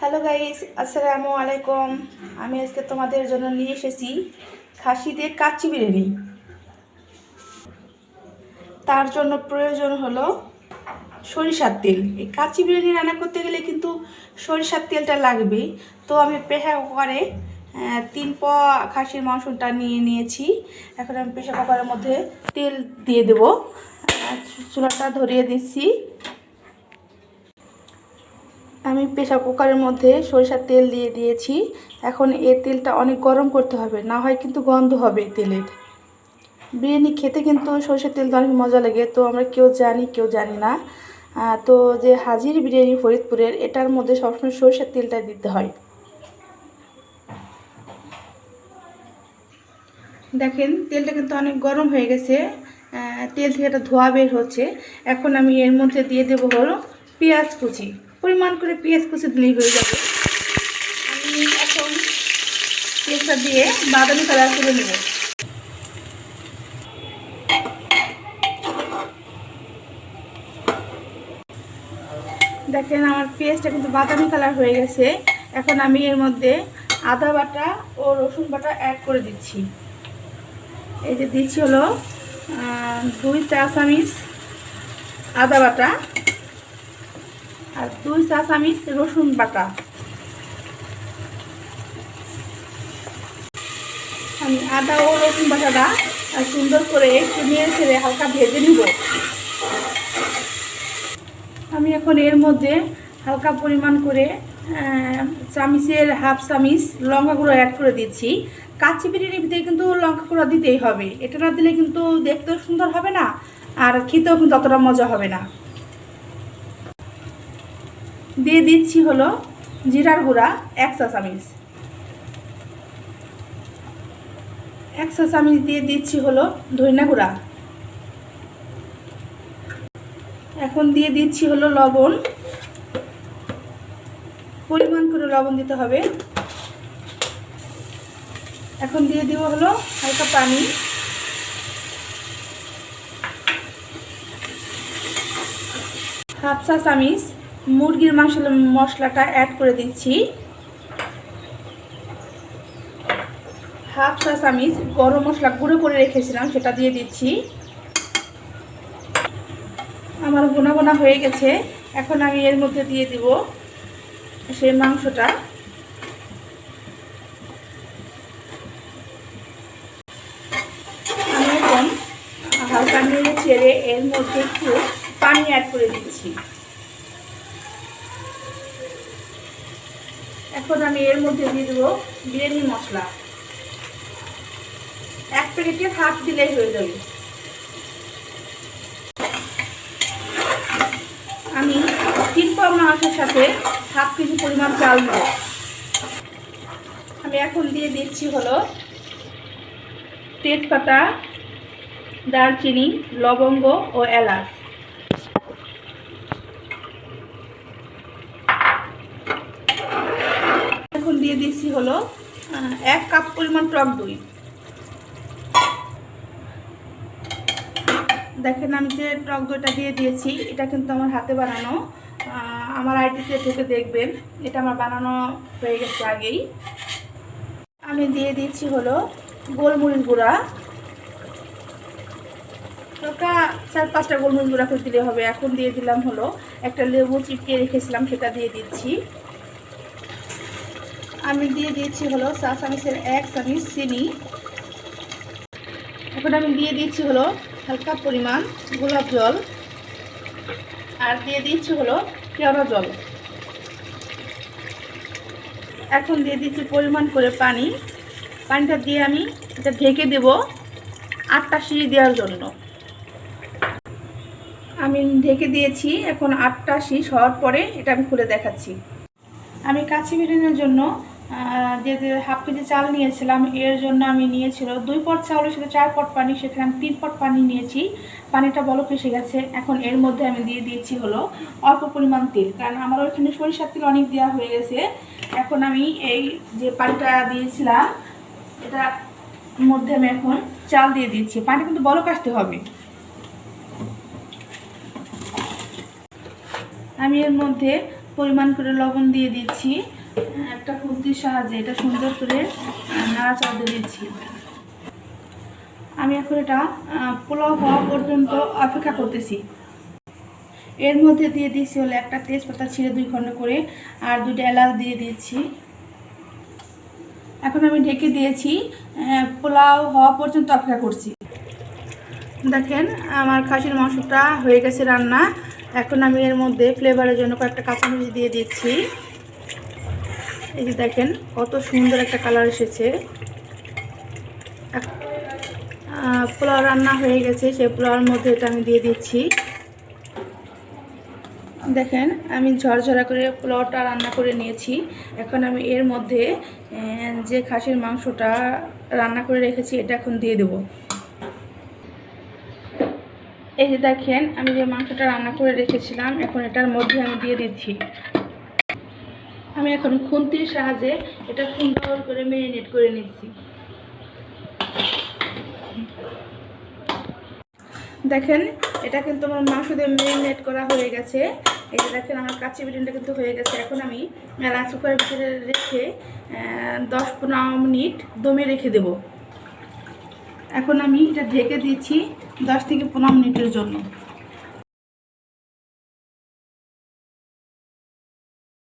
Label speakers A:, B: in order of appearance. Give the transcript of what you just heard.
A: Hello guys, আসসালামু আলাইকুম। আমি আজকে তোমাদের জন্য নিয়ে এসেছি খাসি দিয়ে কাচ্চি বিরিয়ানি। তার জন্য প্রয়োজন হলো সরিষার তেল। এই কাচ্চি বিরিয়ানি রান্না করতে গেলে কিন্তু সরিষার তেলটা লাগবে। তো আমি প্রেসার কুকারে 3 পোয়া খাসির মাংসটা নিয়ে নিয়েছি। এখন আমি প্রেসার কুকারের মধ্যে তেল দিয়ে দেবো। চুলাটা ধরিয়ে দিচ্ছি। আমি প্রেসার কুকারের মধ্যে সরিষার তেল দিয়ে দিয়েছি। এখন এই তেলটা অনেক গরম করতে হবে, না হয় কিন্তু গন্ধ হবে তেলের। বিরিয়ানি খেতে কিন্তু সরিষার তেলটা অনেক মজা লাগে, তো আমরা কেউ জানি না। তো যে হাজির বিরিয়ানি ফরিদপুরের, এটার মধ্যে সবসময় সরিষার তেলটা দিতে হয়। দেখেন তেলটা কিন্তু অনেক গরম হয়ে গেছে। তেল থেকে একটা ধোঁয়া বের হচ্ছে। এখন আমি এর মধ্যে দিয়ে দেবো হলো পেঁয়াজ কুচি। পরিমাণ করে পেঁয়াজ কুচি দিলেই হয়ে যাবে। আমি এখন পেঁয়াজটা দিয়ে বাদামি কালার করে নেব। দেখেন আমার পেঁয়াজটা কিন্তু বাদামি কালার হয়ে গেছে। এখন আমি এর মধ্যে আদা বাটা ও রসুন বাটা অ্যাড করে দিচ্ছি। এই যে দিচ্ছি হলো 2 চা চামচ আদা বাটা আর 2 চা চামচ রসুন বাটা। আমি আদা ও রসুন বাটাটা সুন্দর করে একটু নিয়ে ছেড়ে হালকা ভেজে নিব। আমি এখন এর মধ্যে হালকা পরিমাণ করে চামচের হাফ চামচ লঙ্কা গুঁড়ো অ্যাড করে দিচ্ছি। কাচ্চি বিরিয়ানির ভিতরে কিন্তু লঙ্কা গুঁড়ো দিতেই হবে। এটা না দিলে কিন্তু দেখতেও সুন্দর হবে না, আর খেতেও কিন্তু অতটা মজা হবে না। দিয়ে দিচ্ছি হলো জিরার গুঁড়া 1 চা চামচ। 1 চা চামচ দিয়ে দিচ্ছি হলো ধনিয়া গুঁড়া। এখন দিয়ে দিচ্ছি হলো লবণ। পরিমাণ করে লবণ দিতে হবে। এখন দিয়ে দিব হলো হালকা পানি। হাফ চা চামচ মুরগির মাংসের মশলাটা অ্যাড করে দিচ্ছি। হাফ চা চামচ গরম মশলা গুঁড়ো করে রেখেছিলাম, সেটা দিয়ে দিচ্ছি। আমার গোনা গোনা হয়ে গেছে। এখন আমি এর মধ্যে দিয়ে দিব সেই মাংসটা। আমি এখন হালকা নেড়ে চেড়ে এর মধ্যে একটু পানি অ্যাড করে দিচ্ছি। এখন আমি এর মধ্যে দিয়ে দেবো বিরিয়ানি মশলা। 1 প্যাকেটের হাফ দিলেই হয়ে যাবে। আমি 3 পোয়া মাংসের সাথে হাফ কেজি পরিমাণ চাল দেব। আমি এখন দিয়ে দিচ্ছি হলো তেজপাতা, দারচিনি, লবঙ্গ ও এলাচ। এখন দিয়ে দিচ্ছি হলো 1 কাপ পরিমাণ টক দই। দেখেন আমি যে টক দইটা দিয়ে দিয়েছি, এটা কিন্তু আমার হাতে বানানো। আমার আইডিতে থেকে দেখবেন, এটা আমার বানানো হয়ে গেছে আগেই। আমি দিয়ে দিচ্ছি হলো গোলমরিচ গুঁড়া। ওটা 4-5টা গোলমরিচ গুঁড়া করে দিলে হবে। এখন দিয়ে দিলাম হলো একটা লেবু চিপকে রেখেছিলাম, সেটা দিয়ে দিচ্ছি। আমি দিয়ে দিচ্ছি হলো চা চামচের 1 চামচ চিনি। এখন আমি দিয়ে দিচ্ছি হলো হালকা পরিমাণ গোলাপ জল, আর দিয়ে দিচ্ছি হলো কেওড়া জল। এখন দিয়ে দিচ্ছি পরিমাণ করে পানি। পানিটা দিয়ে আমি এটা ঢেকে দেব 8টা সিটি দেওয়ার জন্য। আমি ঢেকে দিয়েছি। এখন 8টা সিটি হওয়ার পরে এটা আমি খুলে দেখাচ্ছি। আমি কাচ্চি বিরিয়ানির জন্য যে হাফ কেজি চাল নিয়েছিলাম, এর জন্য আমি নিয়েছিল 2 পট চাউলের সাথে 4 পট পানি। সেখানে আমি 3 পট পানি নিয়েছি। পানিটা বলক এসে গেছে। এখন এর মধ্যে আমি দিয়ে দিয়েছি হলো অল্প পরিমাণ তেল, কারণ আমার ওইখানে সরিষার তেল অনেক দেওয়া হয়ে গেছে। এখন আমি এই যে পানিটা দিয়েছিলাম, এটার মধ্যে আমি এখন চাল দিয়ে দিচ্ছি। পানি কিন্তু বলক আসতে হবে। আমি এর মধ্যে পরিমাণ করে লবণ দিয়ে দিচ্ছি। একটা খুন্তির সাহায্যে এটা সুন্দর করে নাড়াচাড়া দিয়ে দিচ্ছি। আমি এখন এটা পোলাও হওয়া পর্যন্ত অপেক্ষা করতেছি। এর মধ্যে দিয়ে দিচ্ছি হলো একটা তেজপাতা ছিঁড়ে 2 খণ্ড করে, আর 2টা এলাচ দিয়ে দিচ্ছি। এখন আমি ঢেকে দিয়েছি, পোলাও হওয়া পর্যন্ত অপেক্ষা করছি। দেখেন আমার খাসির মাংসটা হয়ে গেছে রান্না। এখন আমি এর মধ্যে ফ্লেভারের জন্য কয়েকটা কাঁচামরিচ দিয়ে দিচ্ছি। এই যে দেখেন কত সুন্দর একটা কালার এসেছে। পোলাও রান্না হয়ে গেছে, সেই পোলাওর মধ্যে এটা আমি দিয়ে দিচ্ছি। দেখেন আমি ঝরঝরা করে পোলাওটা রান্না করে নিয়েছি। এখন আমি এর মধ্যে যে খাসির মাংসটা রান্না করে রেখেছি এটা এখন দিয়ে দেব। এই যে দেখেন আমি যে মাংসটা রান্না করে রেখেছিলাম এখন এটার মধ্যে আমি দিয়ে দিচ্ছি। আমি এখন খুন্তির সাহায্যে এটা সুন্দর করে ম্যারিনেট করে নিচ্ছি। দেখেন এটা কিন্তু আমার মাংস দিয়ে ম্যারিনেট করা হয়ে গেছে। এই যে দেখেন আমার কাচ্চি বিরিয়ানিটা কিন্তু হয়ে গেছে। এখন আমি রাইস কুকারের ভিতরে রেখে 10-15 মিনিট দমে রেখে দেব। এখন আমি এটা ঢেকে দিচ্ছি 10 থেকে 15 মিনিটের জন্য।